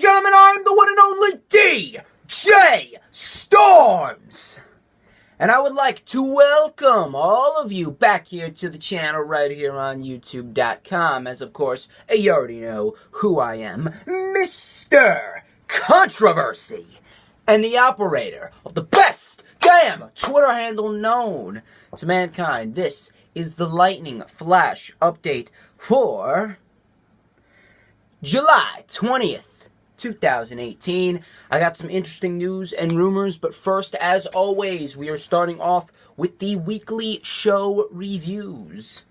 and gentlemen, I'm the one and only DJ Storms. And I would like to welcome all of you back here to the channel right here on YouTube.com. As of course, you already know who I am, Mr. Controversy, and the operator of the best damn Twitter handle known to mankind. This is the Lightning Flash update for July 20th, 2018. I got some interesting news and rumors, but first, as always, we are starting off with the weekly show reviews.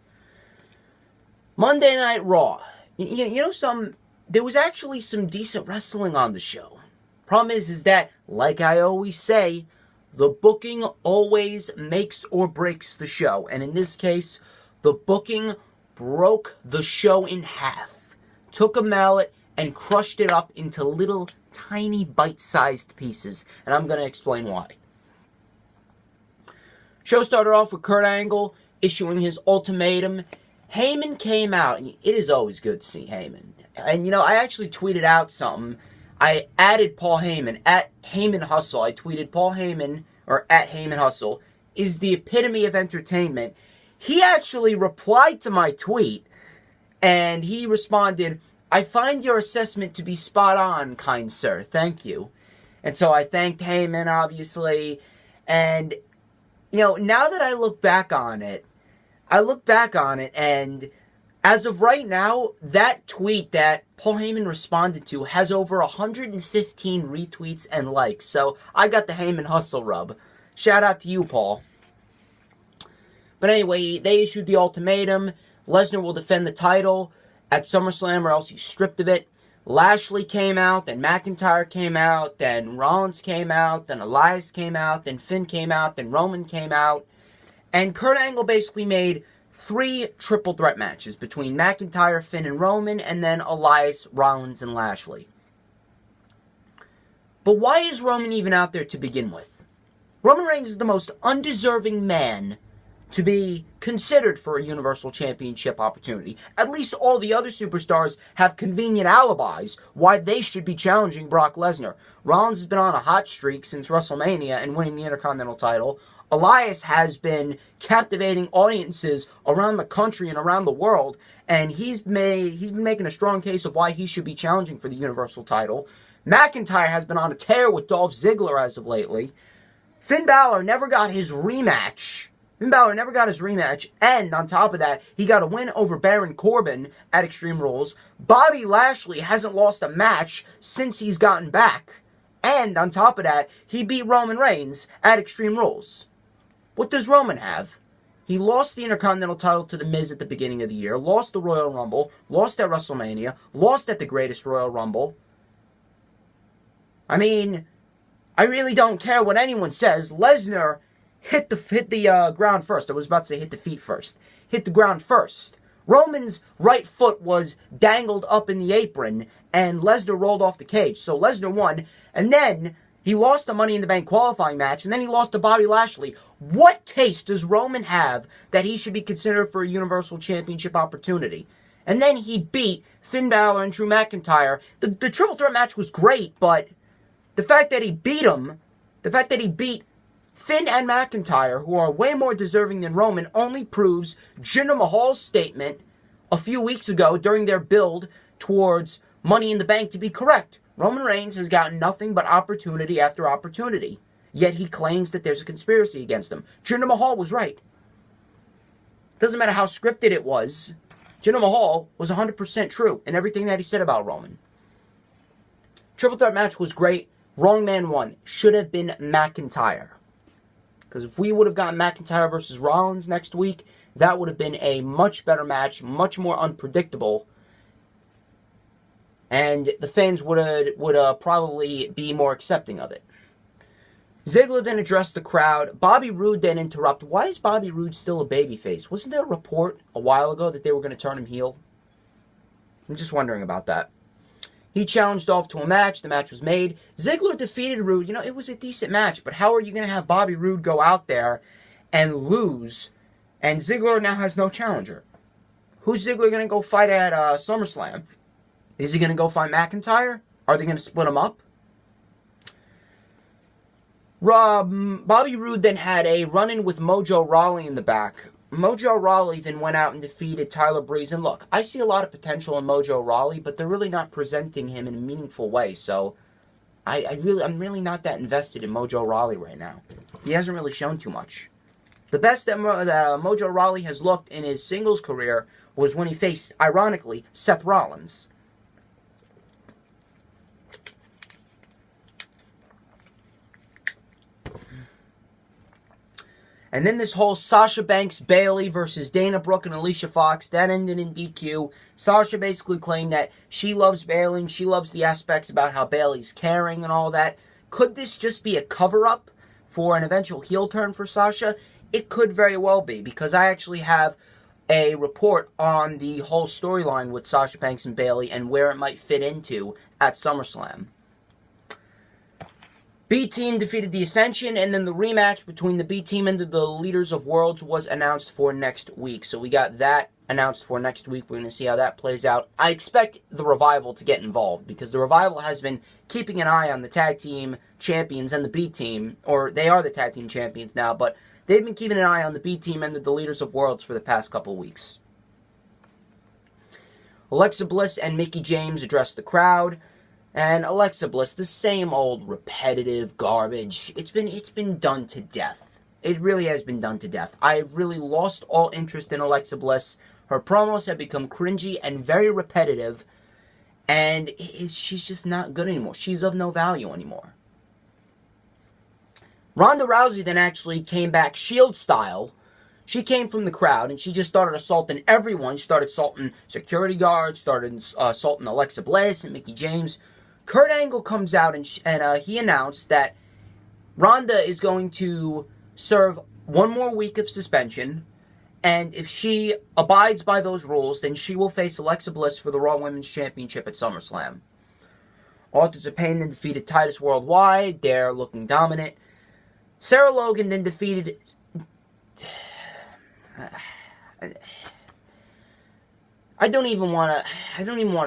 Monday Night Raw. There was actually some decent wrestling on the show. Problem is that, like I always say, the booking always makes or breaks the show. And in this case, the booking broke the show in half. Took a mallet and crushed it up into little tiny bite-sized pieces. And I'm going to explain why. Show started off with Kurt Angle issuing his ultimatum. Heyman came out, and it is always good to see Heyman. And, I actually tweeted out something. I added Paul Heyman at Heyman Hustle. I tweeted Paul Heyman, or at Heyman Hustle, is the epitome of entertainment. He actually replied to my tweet, and he responded, "I find your assessment to be spot on, kind sir. Thank you." And so I thanked Heyman, obviously. And, now that I look back on it, and as of right now, that tweet that Paul Heyman responded to has over 115 retweets and likes. So I got the Heyman Hustle rub. Shout out to you, Paul. But anyway, they issued the ultimatum. Lesnar will defend the title at SummerSlam or else he's stripped of it. Lashley came out, then McIntyre came out, then Rollins came out, then Elias came out, then Finn came out, then Roman came out. And Kurt Angle basically made 3 triple threat matches between McIntyre, Finn, and Roman, and then Elias, Rollins, and Lashley. But why is Roman even out there to begin with? Roman Reigns is the most undeserving man to be considered for a Universal Championship opportunity. At least all the other superstars have convenient alibis why they should be challenging Brock Lesnar. Rollins has been on a hot streak since WrestleMania and winning the Intercontinental title. Elias has been captivating audiences around the country and around the world, and he's been making a strong case of why he should be challenging for the Universal title. McIntyre has been on a tear with Dolph Ziggler as of lately. Finn Balor never got his rematch. And on top of that, he got a win over Baron Corbin at Extreme Rules. Bobby Lashley hasn't lost a match since he's gotten back. And on top of that, he beat Roman Reigns at Extreme Rules. What does Roman have? He lost the Intercontinental title to The Miz at the beginning of the year, lost the Royal Rumble, lost at WrestleMania, lost at the Greatest Royal Rumble. I mean, I really don't care what anyone says. Lesnar hit the ground first. I was about to say hit the feet first. Hit the ground first. Roman's right foot was dangled up in the apron, and Lesnar rolled off the cage. So Lesnar won, and then he lost the Money in the Bank qualifying match, and then he lost to Bobby Lashley. What case does Roman have that he should be considered for a Universal Championship opportunity? And then he beat Finn Balor and Drew McIntyre. The triple threat match was great, but the fact that he beat Finn and McIntyre, who are way more deserving than Roman, only proves Jinder Mahal's statement a few weeks ago during their build towards Money in the Bank to be correct. Roman Reigns has gotten nothing but opportunity after opportunity, yet he claims that there's a conspiracy against him. Jinder Mahal was right. Doesn't matter how scripted it was, Jinder Mahal was 100% true in everything that he said about Roman. Triple threat match was great. Wrong man won. Should have been McIntyre. Because if we would have gotten McIntyre versus Rollins next week, that would have been a much better match, much more unpredictable. And the fans would probably be more accepting of it. Ziggler then addressed the crowd. Bobby Roode then interrupted. Why is Bobby Roode still a babyface? Wasn't there a report a while ago that they were going to turn him heel? I'm just wondering about that. He challenged Dolph to a match. The match was made. Ziggler defeated Roode. It was a decent match, but how are you going to have Bobby Roode go out there and lose? And Ziggler now has no challenger. Who's Ziggler going to go fight at SummerSlam? Is he going to go fight McIntyre? Are they going to split them up? Bobby Roode then had a run-in with Mojo Rawley in the back. Mojo Rawley then went out and defeated Tyler Breeze. And look, I see a lot of potential in Mojo Rawley, but they're really not presenting him in a meaningful way. So I'm really not that invested in Mojo Rawley right now. He hasn't really shown too much. The best that Mojo Rawley has looked in his singles career was when he faced, ironically, Seth Rollins. And then this whole Sasha Banks Bayley versus Dana Brooke and Alicia Fox, that ended in DQ. Sasha basically claimed that she loves Bayley and she loves the aspects about how Bayley's caring and all that. Could this just be a cover-up for an eventual heel turn for Sasha? It could very well be, because I actually have a report on the whole storyline with Sasha Banks and Bayley and where it might fit into at SummerSlam. B-Team defeated the Ascension, and then the rematch between the B-Team and the Leaders of Worlds was announced for next week. So we got that announced for next week. We're going to see how that plays out. I expect the Revival to get involved, because the Revival has been keeping an eye on the Tag Team Champions and the B-Team, or they are the Tag Team Champions now, but they've been keeping an eye on the B-Team and the Leaders of Worlds for the past couple weeks. Alexa Bliss and Mickie James addressed the crowd. And Alexa Bliss, the same old repetitive garbage. It's been done to death. It really has been done to death. I've really lost all interest in Alexa Bliss. Her promos have become cringy and very repetitive. And she's just not good anymore. She's of no value anymore. Ronda Rousey then actually came back Shield style. She came from the crowd and she just started assaulting everyone. She started assaulting security guards, started assaulting Alexa Bliss and Mickie James. Kurt Angle comes out and he announced that Ronda is going to serve one more week of suspension, and if she abides by those rules, then she will face Alexa Bliss for the Raw Women's Championship at SummerSlam. Authors of Pain then defeated Titus Worldwide. They're looking dominant. Sarah Logan then defeated... I don't even want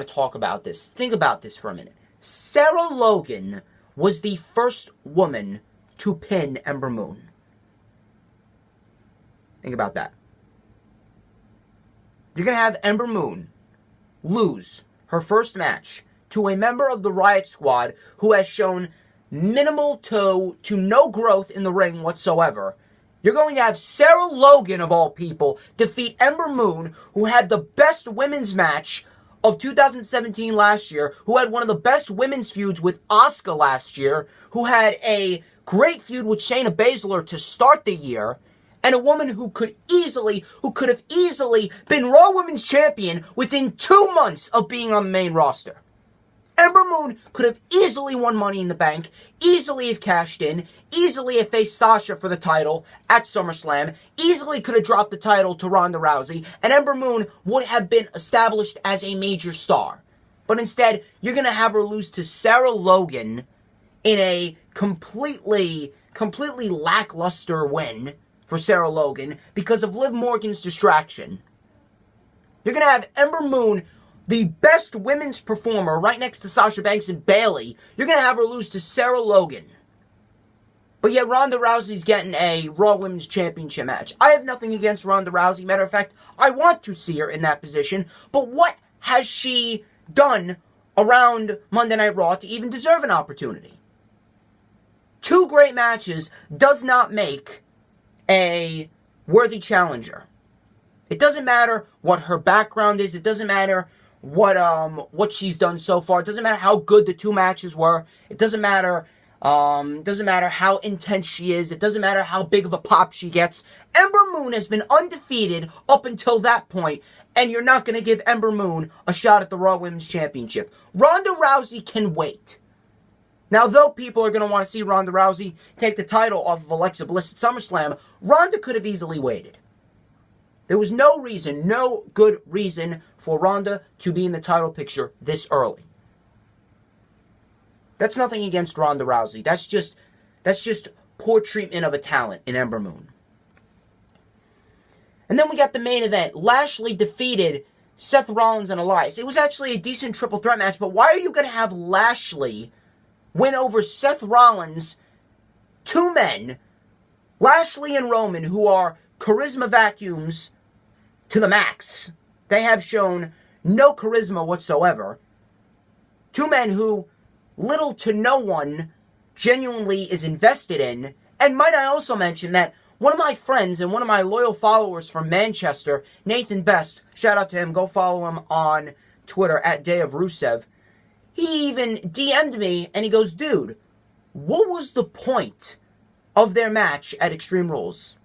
to talk about this. Think about this for a minute. Sarah Logan was the first woman to pin Ember Moon. Think about that. You're going to have Ember Moon lose her first match to a member of the Riot Squad who has shown minimal to no growth in the ring whatsoever. You're going to have Sarah Logan, of all people, defeat Ember Moon, who had the best women's match of 2017 last year, who had one of the best women's feuds with Asuka last year, who had a great feud with Shayna Baszler to start the year, and a woman who could have easily been Raw Women's Champion within 2 months of being on the main roster. Ember Moon could have easily won Money in the Bank, easily have cashed in, easily have faced Sasha for the title at SummerSlam, easily could have dropped the title to Ronda Rousey, and Ember Moon would have been established as a major star. But instead, you're going to have her lose to Sarah Logan in a completely lackluster win for Sarah Logan because of Liv Morgan's distraction. You're going to have Ember Moon, the best women's performer, right next to Sasha Banks and Bayley. You're going to have her lose to Sarah Logan. But yet Ronda Rousey's getting a Raw Women's Championship match. I have nothing against Ronda Rousey. Matter of fact, I want to see her in that position. But what has she done around Monday Night Raw to even deserve an opportunity? 2 great matches does not make a worthy challenger. It doesn't matter what her background is. It doesn't matter what she's done so far. It doesn't matter how good the 2 matches were. It doesn't matter how intense she is. It doesn't matter how big of a pop she gets. Ember Moon has been undefeated up until that point, and you're not going to give Ember Moon a shot at the Raw Women's Championship. Ronda Rousey can wait. Now, though people are going to want to see Ronda Rousey take the title off of Alexa Bliss at SummerSlam, Ronda could have easily waited. There was no good reason for Ronda to be in the title picture this early. That's nothing against Ronda Rousey. That's just poor treatment of a talent in Ember Moon. And then we got the main event. Lashley defeated Seth Rollins and Elias. It was actually a decent triple threat match, but why are you going to have Lashley win over Seth Rollins? Two men, Lashley and Roman, who are charisma vacuums to the max. They have shown no charisma whatsoever. Two men who little to no one genuinely is invested in. And might I also mention that one of my friends and one of my loyal followers from Manchester, Nathan Best, shout out to him, go follow him on Twitter at Day of Rusev. He even DM'd me and he goes, dude, what was the point of their match at Extreme Rules?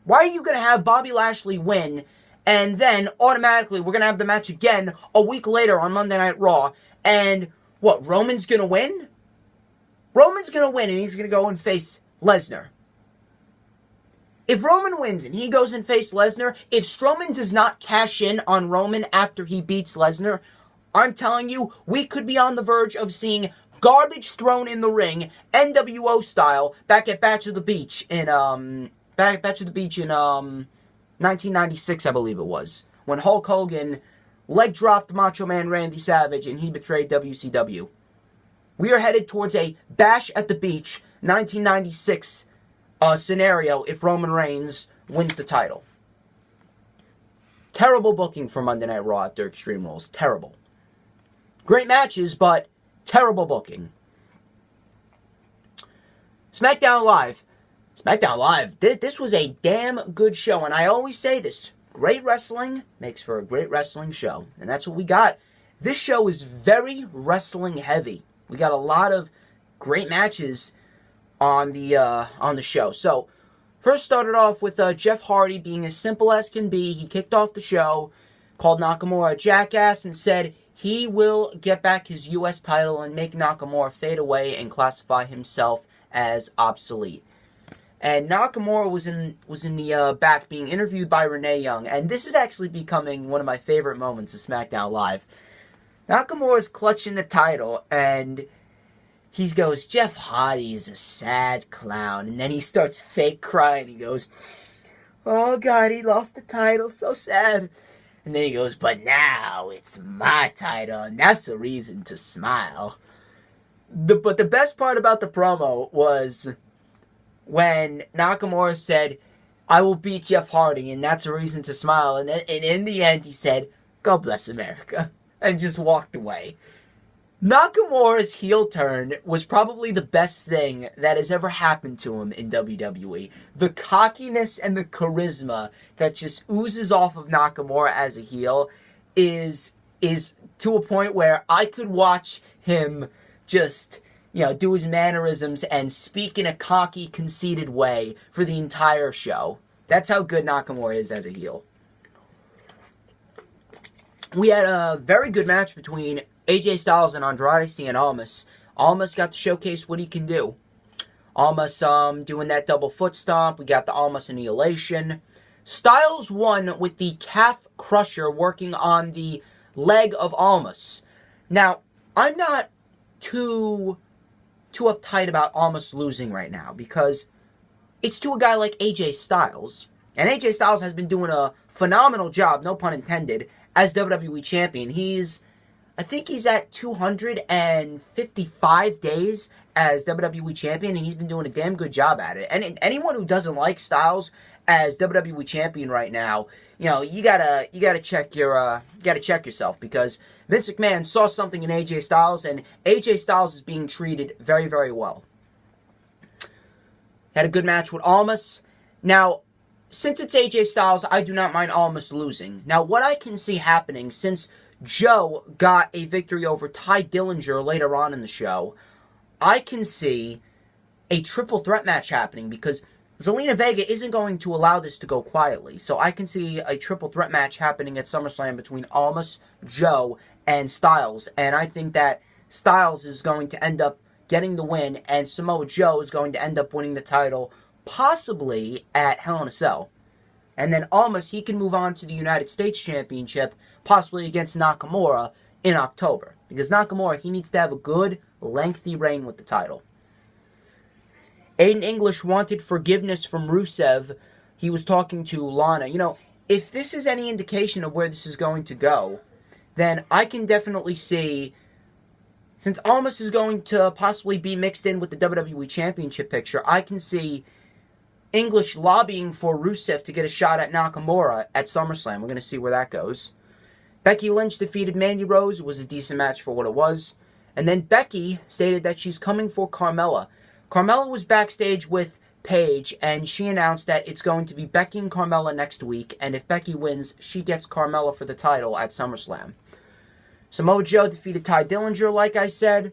Why are you going to have Bobby Lashley win and then automatically we're going to have the match again a week later on Monday Night Raw, and what, Roman's going to win? Roman's going to win and he's going to go and face Lesnar. If Roman wins and he goes and faces Lesnar, if Strowman does not cash in on Roman after he beats Lesnar, I'm telling you, we could be on the verge of seeing garbage thrown in the ring, NWO style, back at Batch of the Beach in 1996, I believe it was, when Hulk Hogan leg dropped Macho Man Randy Savage and he betrayed WCW. We are headed towards a Bash at the Beach 1996 scenario if Roman Reigns wins the title. Terrible booking for Monday Night Raw after Extreme Rules. Terrible. Great matches, but terrible booking. SmackDown Live. SmackDown Live. This was a damn good show, and I always say this. Great wrestling makes for a great wrestling show, and that's what we got. This show is very wrestling heavy. We got a lot of great matches on the show. So, first started off with Jeff Hardy being as simple as can be. He kicked off the show, called Nakamura a jackass, and said he will get back his U.S. title and make Nakamura fade away and classify himself as obsolete. And Nakamura was in the back being interviewed by Renee Young, and this is actually becoming one of my favorite moments of SmackDown Live. Nakamura's clutching the title, and he goes, Jeff Hardy is a sad clown. And then he starts fake crying. He goes, oh, God, he lost the title. So sad. And then he goes, but now it's my title. And that's a reason to smile. But the best part about the promo was when Nakamura said, I will beat Jeff Hardy. And that's a reason to smile. And in the end, he said, God bless America. And just walked away. Nakamura's heel turn was probably the best thing that has ever happened to him in WWE. The cockiness and the charisma that just oozes off of Nakamura as a heel is to a point where I could watch him just, do his mannerisms and speak in a cocky, conceited way for the entire show. That's how good Nakamura is as a heel. We had a very good match between AJ Styles and Andrade Cien Almas. Almas got to showcase what he can do. Almas doing that double foot stomp. We got the Almas annihilation. Styles won with the calf crusher working on the leg of Almas. Now, I'm not too uptight about Almas losing right now because it's to a guy like AJ Styles. And AJ Styles has been doing a phenomenal job, no pun intended, as WWE Champion. I think he's at 255 days as WWE Champion, and he's been doing a damn good job at it. And anyone who doesn't like Styles as WWE Champion right now, you gotta check yourself, because Vince McMahon saw something in AJ Styles, and AJ Styles is being treated very, very well. Had a good match with Almas. Now, since it's AJ Styles, I do not mind Almas losing. Now, what I can see happening, since Joe got a victory over Ty Dillinger later on in the show, I can see a triple threat match happening, because Zelina Vega isn't going to allow this to go quietly. So I can see a triple threat match happening at SummerSlam between Almas, Joe, and Styles. And I think that Styles is going to end up getting the win, and Samoa Joe is going to end up winning the title, possibly at Hell in a Cell. And then Almas, he can move on to the United States Championship, possibly against Nakamura in October. Because Nakamura, he needs to have a good, lengthy reign with the title. Aiden English wanted forgiveness from Rusev. He was talking to Lana. if this is any indication of where this is going to go, then I can definitely see, since Almas is going to possibly be mixed in with the WWE Championship picture, I can see English lobbying for Rusev to get a shot at Nakamura at SummerSlam. We're going to see where that goes. Becky Lynch defeated Mandy Rose. It was a decent match for what it was. And then Becky stated that she's coming for Carmella. Carmella was backstage with Paige, and she announced that it's going to be Becky and Carmella next week, and if Becky wins, she gets Carmella for the title at SummerSlam. Samoa Joe defeated Ty Dillinger, like I said.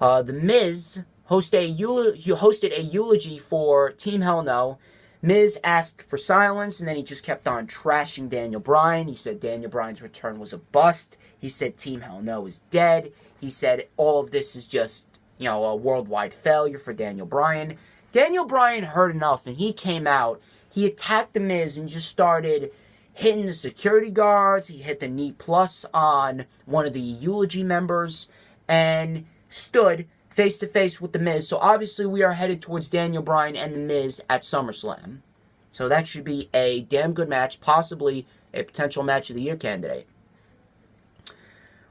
The Miz hosted a eulogy for Team Hell No. Miz asked for silence, and then he just kept on trashing Daniel Bryan. He said Daniel Bryan's return was a bust. He said Team Hell No is dead. He said all of this is just, a worldwide failure for Daniel Bryan. Daniel Bryan heard enough, and he came out. He attacked The Miz and just started hitting the security guards. He hit the knee plus on one of the eulogy members and stood face-to-face with The Miz. So obviously we are headed towards Daniel Bryan and The Miz at SummerSlam. So that should be a damn good match, possibly a potential match of the year candidate.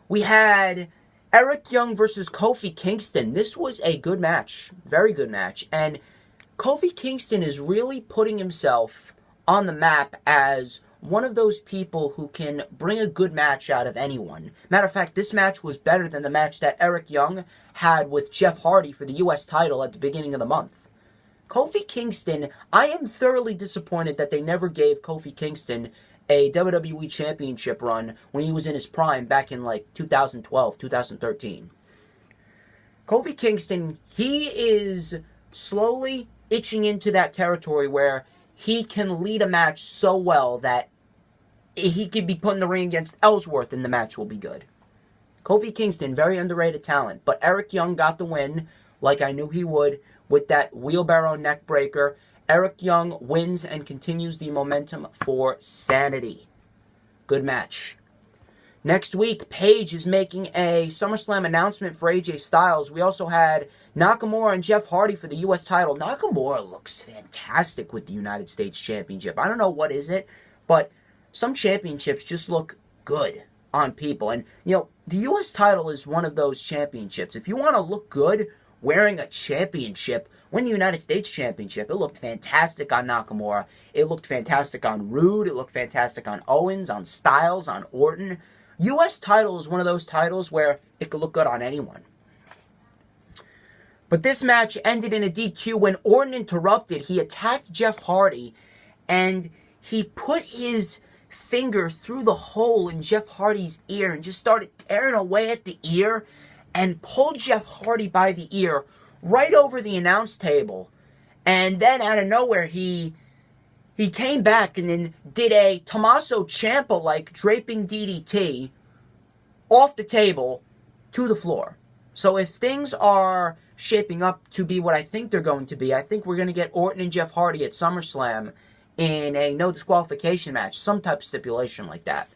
We had Eric Young versus Kofi Kingston. This was a good match, very good match. And Kofi Kingston is really putting himself on the map as one of those people who can bring a good match out of anyone. Matter of fact, this match was better than the match that Eric Young had with Jeff Hardy for the U.S. title at the beginning of the month. Kofi Kingston, I am thoroughly disappointed that they never gave Kofi Kingston a WWE Championship run when he was in his prime back in 2012, 2013. Kofi Kingston, he is slowly itching into that territory where he can lead a match so well that he could be put in the ring against Ellsworth and the match will be good. Kofi Kingston, very underrated talent, but Eric Young got the win like I knew he would with that wheelbarrow neck breaker. Eric Young wins and continues the momentum for Sanity. Good match. Next week, Paige is making a SummerSlam announcement for AJ Styles. We also had Nakamura and Jeff Hardy for the U.S. title. Nakamura looks fantastic with the United States Championship. I don't know what is it, but some championships just look good on people. And, the U.S. title is one of those championships. If you want to look good wearing a championship, win the United States Championship. It looked fantastic on Nakamura. It looked fantastic on Rude. It looked fantastic on Owens, on Styles, on Orton. U.S. title is one of those titles where it could look good on anyone. But this match ended in a DQ when Orton interrupted. He attacked Jeff Hardy, and he put his finger through the hole in Jeff Hardy's ear and just started tearing away at the ear and pulled Jeff Hardy by the ear right over the announce table. And then out of nowhere, he came back and then did a Tommaso Ciampa-like draping DDT off the table to the floor. So if things are shaping up to be what I think they're going to be, I think we're going to get Orton and Jeff Hardy at SummerSlam in a no disqualification match, some type of stipulation like that.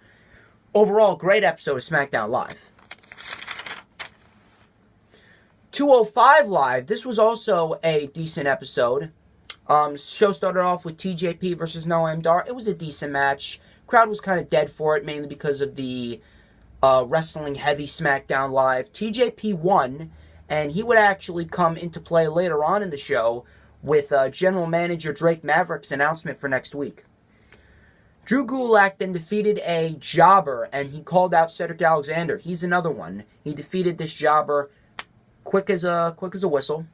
Overall, great episode of SmackDown Live. 205 Live, this was also a decent episode. Show started off with TJP versus Noam Dar. It was a decent match. Crowd was kind of dead for it, mainly because of the wrestling heavy SmackDown Live. TJP won, and he would actually come into play later on in the show with General Manager Drake Maverick's announcement for next week. Drew Gulak then defeated a jobber, and he called out Cedric Alexander. He's another one. He defeated this jobber quick as a whistle.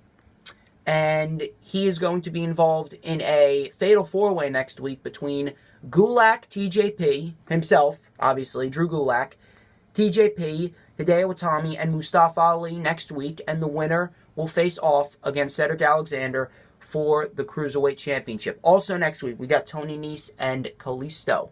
And he is going to be involved in a fatal four-way next week between Gulak, TJP, himself, obviously, Drew Gulak, TJP, Hideo Itami, and Mustafa Ali next week. And the winner will face off against Cedric Alexander for the Cruiserweight Championship. Also next week, we got Tony Nese and Kalisto.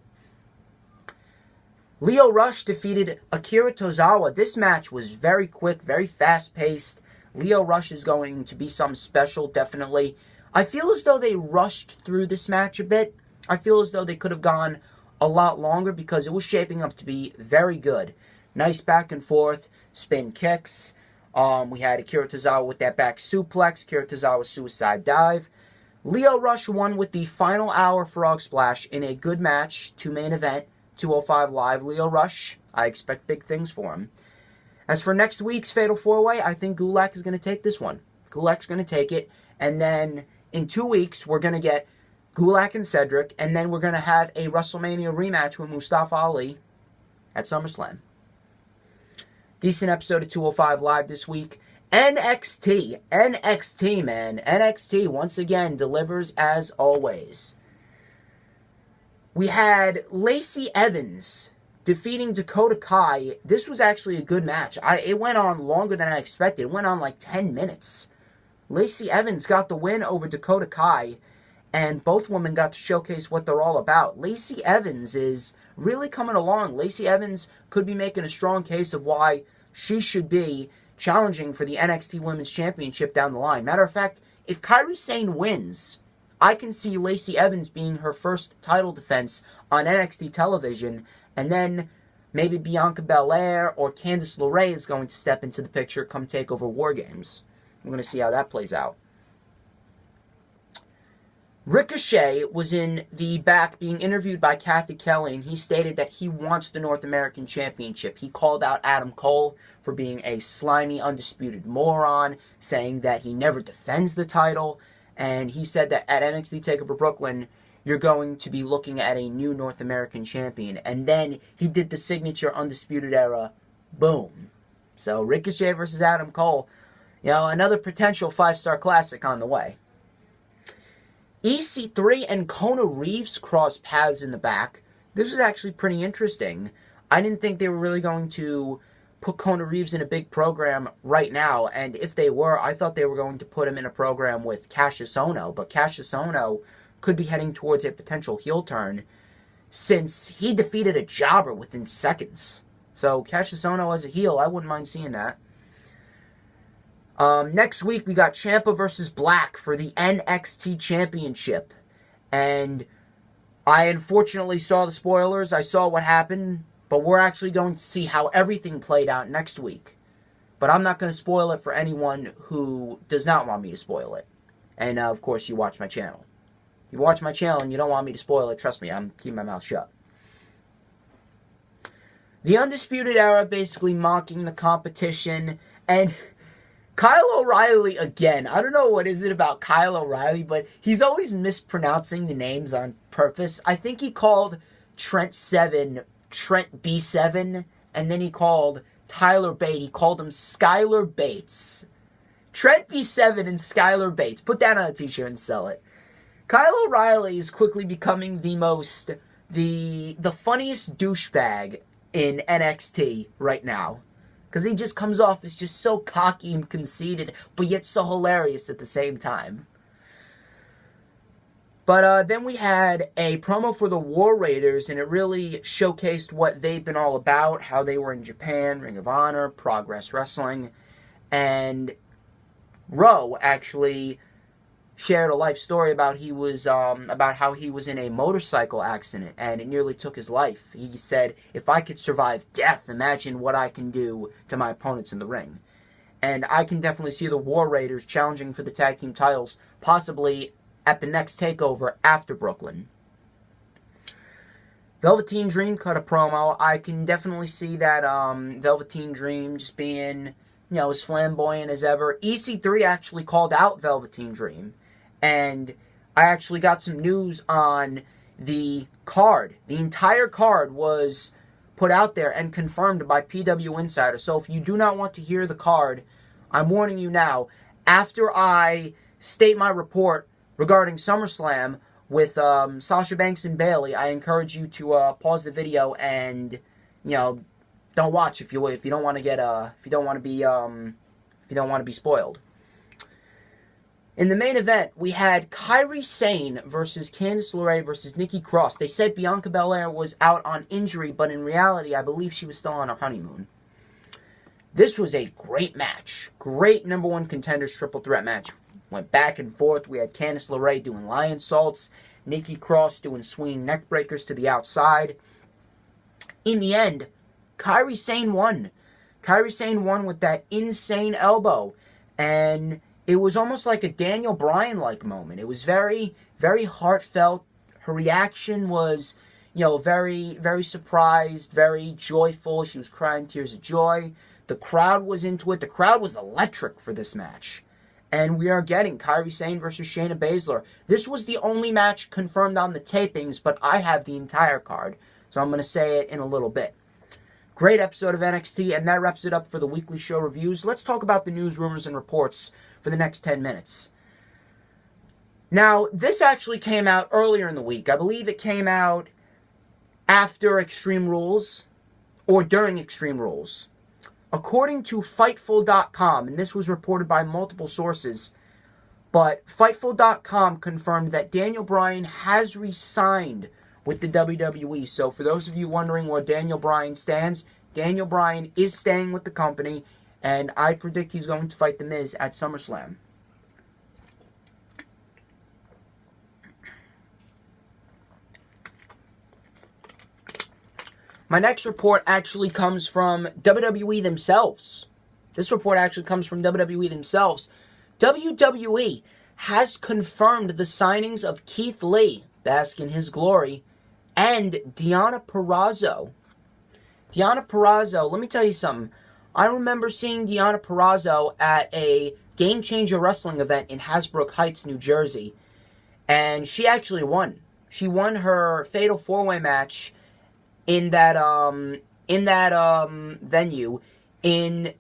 Lio Rush defeated Akira Tozawa. This match was very quick, very fast-paced. Lio Rush is going to be something special, definitely. I feel as though they rushed through this match a bit. I feel as though they could have gone a lot longer because it was shaping up to be very good. Nice back and forth, spin kicks. We had Akira Tozawa with that back suplex, Akira Tozawa suicide dive. Lio Rush won with the final hour frog splash in a good match to main event, 205 Live. Lio Rush, I expect big things for him. As for next week's Fatal 4-Way, I think Gulak is going to take this one. Gulak's going to take it, and then in 2 weeks, we're going to get Gulak and Cedric, and then we're going to have a WrestleMania rematch with Mustafa Ali at SummerSlam. Decent episode of 205 Live this week. NXT, man. NXT, once again, delivers as always. We had Lacey Evans defeating Dakota Kai. This was actually a good match. It went on longer than I expected. It went on like 10 minutes. Lacey Evans got the win over Dakota Kai, and both women got to showcase what they're all about. Lacey Evans is really coming along. Lacey Evans could be making a strong case of why she should be challenging for the NXT Women's Championship down the line. Matter of fact, if Kairi Sane wins, I can see Lacey Evans being her first title defense on NXT television, and then maybe Bianca Belair or Candice LeRae is going to step into the picture come TakeOver War Games. We're going to see how that plays out. Ricochet was in the back being interviewed by Kathy Kelly, and he stated that he wants the North American Championship. He called out Adam Cole for being a slimy, undisputed moron, saying that he never defends the title, and he said that at NXT TakeOver Brooklyn, you're going to be looking at a new North American champion. And then he did the signature Undisputed Era. Boom. So Ricochet versus Adam Cole, another potential 5-star classic on the way. EC3 and Kona Reeves crossed paths in the back. This was actually pretty interesting. I didn't think they were really going to put Kona Reeves in a big program right now, and if they were, I thought they were going to put him in a program with Cassius Ohno, but Cassius Ohno could be heading towards a potential heel turn since he defeated a jobber within seconds. So Cassius Ohno as a heel, I wouldn't mind seeing that. Next week, we got Ciampa versus Black for the NXT Championship. And I unfortunately saw the spoilers. I saw what happened. But we're actually going to see how everything played out next week. But I'm not going to spoil it for anyone who does not want me to spoil it. And, of course, you watch my channel. If you watch my channel and you don't want me to spoil it, trust me, I'm keeping my mouth shut. The Undisputed Era basically mocking the competition. And Kyle O'Reilly, again, I don't know what is it about Kyle O'Reilly, but he's always mispronouncing the names on purpose. I think he called Trent B7, and then he called Tyler Bate. He called him Skylar Bates. Trent B7 and Skylar Bates. Put that on a t-shirt and sell it. Kyle O'Reilly is quickly becoming the funniest douchebag in NXT right now. Because he just comes off as just so cocky and conceited, but yet so hilarious at the same time. But then we had a promo for the War Raiders, and it really showcased what they've been all about, how they were in Japan, Ring of Honor, Progress Wrestling, and Rowe actually shared a life story about how he was in a motorcycle accident and it nearly took his life. He said, if I could survive death, imagine what I can do to my opponents in the ring. And I can definitely see the War Raiders challenging for the tag team titles, possibly at the next TakeOver after Brooklyn. Velveteen Dream cut a promo. I can definitely see that Velveteen Dream just being, as flamboyant as ever. EC3 actually called out Velveteen Dream. And I actually got some news on the card. The entire card was put out there and confirmed by PW Insider. So if you do not want to hear the card, I'm warning you now. After I state my report regarding SummerSlam with Sasha Banks and Bayley, I encourage you to pause the video and don't watch if you don't want to be spoiled. In the main event, we had Kairi Sane versus Candice LeRae versus Nikki Cross. They said Bianca Belair was out on injury, but in reality, I believe she was still on her honeymoon. This was a great match. Great number one contenders triple threat match. Went back and forth. We had Candice LeRae doing lion salts, Nikki Cross doing swinging neck breakers to the outside. In the end, Kairi Sane won. Kairi Sane won with that insane elbow. And it was almost like a Daniel Bryan-like moment. It was very, very heartfelt. Her reaction was, very, very surprised, very joyful. She was crying tears of joy. The crowd was into it. The crowd was electric for this match. And we are getting Kairi Sane versus Shayna Baszler. This was the only match confirmed on the tapings, but I have the entire card, so I'm going to say it in a little bit. Great episode of NXT, and that wraps it up for the weekly show reviews. Let's talk about the news, rumors, and reports for the next 10 minutes. Now, this actually came out earlier in the week. I believe it came out after Extreme Rules or during Extreme Rules. According to Fightful.com, and this was reported by multiple sources, but Fightful.com confirmed that Daniel Bryan has re-signed with the WWE. So for those of you wondering where Daniel Bryan stands, Daniel Bryan is staying with the company, and I predict he's going to fight The Miz at SummerSlam. My next report actually comes from WWE themselves. This report actually comes from WWE themselves. WWE has confirmed the signings of Keith Lee, bask in his glory, and Deonna Purrazzo. Deonna Purrazzo, let me tell you something. I remember seeing Deonna Purrazzo at a Game Changer Wrestling event in Hasbrook Heights, New Jersey, and she actually won. She won her Fatal 4-Way match in that venue during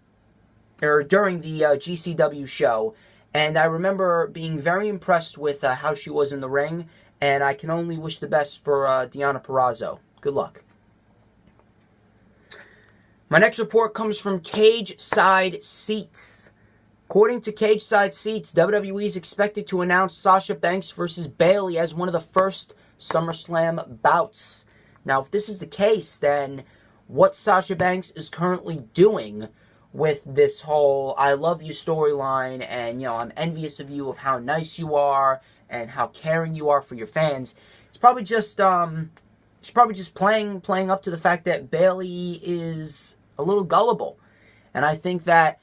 the GCW show, and I remember being very impressed with how she was in the ring, and I can only wish the best for Deonna Purrazzo. Good luck. My next report comes from Cage Side Seats. According to Cage Side Seats, WWE is expected to announce Sasha Banks vs Bayley as one of the first SummerSlam bouts. Now, if this is the case, then what Sasha Banks is currently doing with this whole I love you storyline, and, I'm envious of you, of how nice you are, and how caring you are for your fans, it's probably just, she's probably just playing up to the fact that Bayley is a little gullible. And I think that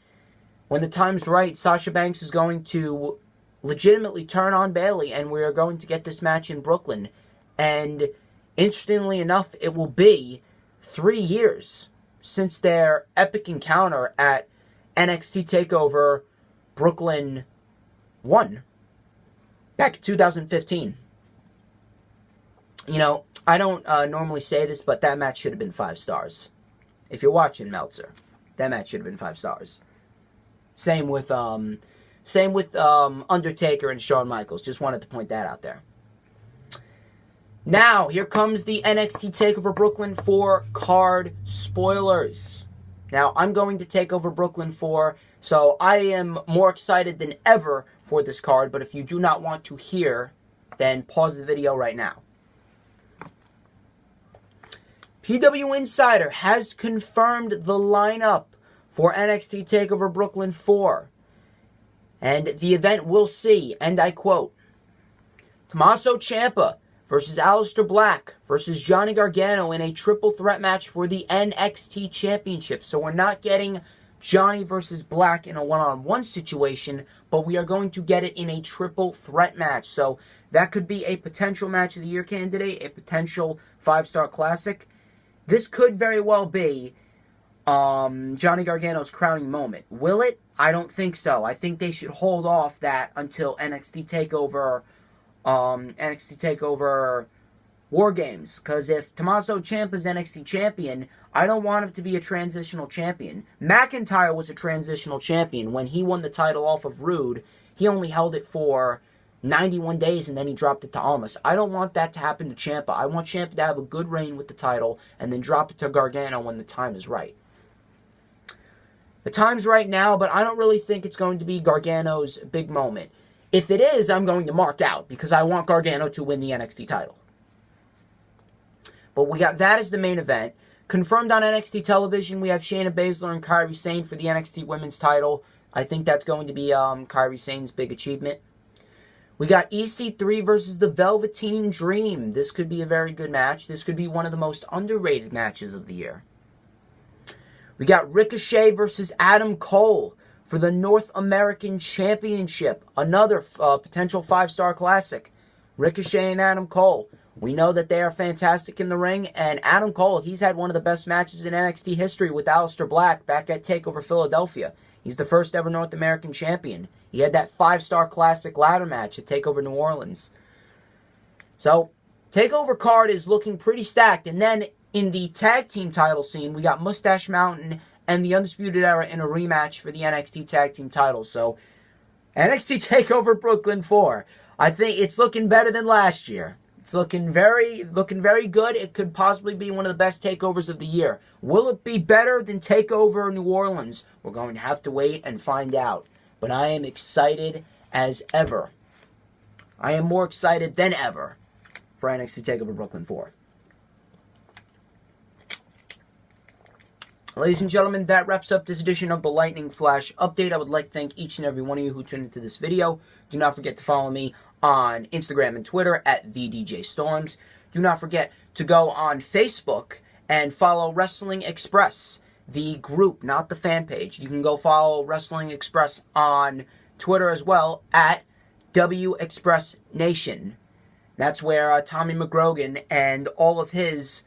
when the time's right, Sasha Banks is going to legitimately turn on Bayley, and we are going to get this match in Brooklyn. And interestingly enough, it will be 3 years since their epic encounter at NXT TakeOver Brooklyn IV back in 2015. I don't normally say this, but that match should have been 5 stars. If you're watching, Meltzer, that match should have been 5 stars. Same with Undertaker and Shawn Michaels. Just wanted to point that out there. Now, here comes the NXT TakeOver Brooklyn IV card spoilers. Now, I'm going to TakeOver Brooklyn IV, so I am more excited than ever for this card, but if you do not want to hear, then pause the video right now. PW Insider has confirmed the lineup for NXT TakeOver Brooklyn IV, and the event will see, and I quote, Tommaso Ciampa versus Aleister Black versus Johnny Gargano in a triple threat match for the NXT Championship. So we're not getting Johnny versus Black in a one-on-one situation, but we are going to get it in a triple threat match. So that could be a potential match of the year candidate, a potential 5-star classic. This could very well be Johnny Gargano's crowning moment. Will it? I don't think so. I think they should hold off that until NXT TakeOver War Games, because if Tommaso Ciampa's NXT champion, I don't want him to be a transitional champion. McIntyre was a transitional champion. When he won the title off of Rude, he only held it for 91 days and then he dropped it to Almas. I don't want that to happen to Ciampa. I want Ciampa to have a good reign with the title and then drop it to Gargano when the time is right. The time's right now, but I don't really think it's going to be Gargano's big moment. If it is, I'm going to mark out because I want Gargano to win the NXT title. But we got that as the main event. Confirmed on NXT television, we have Shayna Baszler and Kairi Sane for the NXT Women's title. I think that's going to be Kairi Sane's big achievement. We got EC3 versus the Velveteen Dream. This could be a very good match. This could be one of the most underrated matches of the year. We got Ricochet versus Adam Cole for the North American Championship, another potential 5-star classic. Ricochet and Adam Cole. We know that they are fantastic in the ring, and Adam Cole, he's had one of the best matches in NXT history with Aleister Black back at TakeOver Philadelphia. He's the first ever North American champion. He had that 5-star classic ladder match at TakeOver New Orleans. So, TakeOver card is looking pretty stacked. And then in the tag team title scene, we got Mustache Mountain and the Undisputed Era in a rematch for the NXT tag team titles. So, NXT TakeOver Brooklyn IV. I think it's looking better than last year. It's looking very good. It could possibly be one of the best takeovers of the year. Will it be better than TakeOver New Orleans? We're going to have to wait and find out. But I am excited as ever. I am more excited than ever for NXT TakeOver Brooklyn IV. Ladies and gentlemen, that wraps up this edition of the Lightning Flash Update. I would like to thank each and every one of you who tuned into this video. Do not forget to follow me on Instagram and Twitter at TheDJStorms. Do not forget to go on Facebook and follow Wrestling Express, the group, not the fan page. You can go follow Wrestling Express on Twitter as well at WExpressNation. That's where Tommy McGrogan and all of his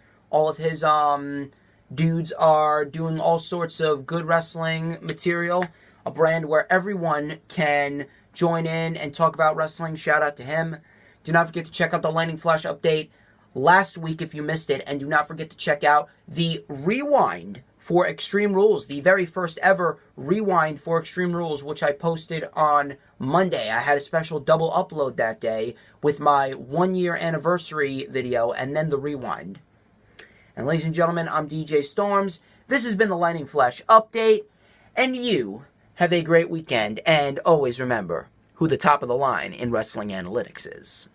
dudes are doing all sorts of good wrestling material. A brand where everyone can join in and talk about wrestling. Shout out to him. Do not forget to check out the Lightning Flash update last week if you missed it. And do not forget to check out the Rewind for Extreme Rules, the very first ever Rewind for Extreme Rules, which I posted on Monday. I had a special double upload that day with my 1-year anniversary video and then the Rewind. And ladies and gentlemen, I'm DJ Storms. This has been the Lightning Flash update. And you have a great weekend. And always remember who the top of the line in wrestling analytics is.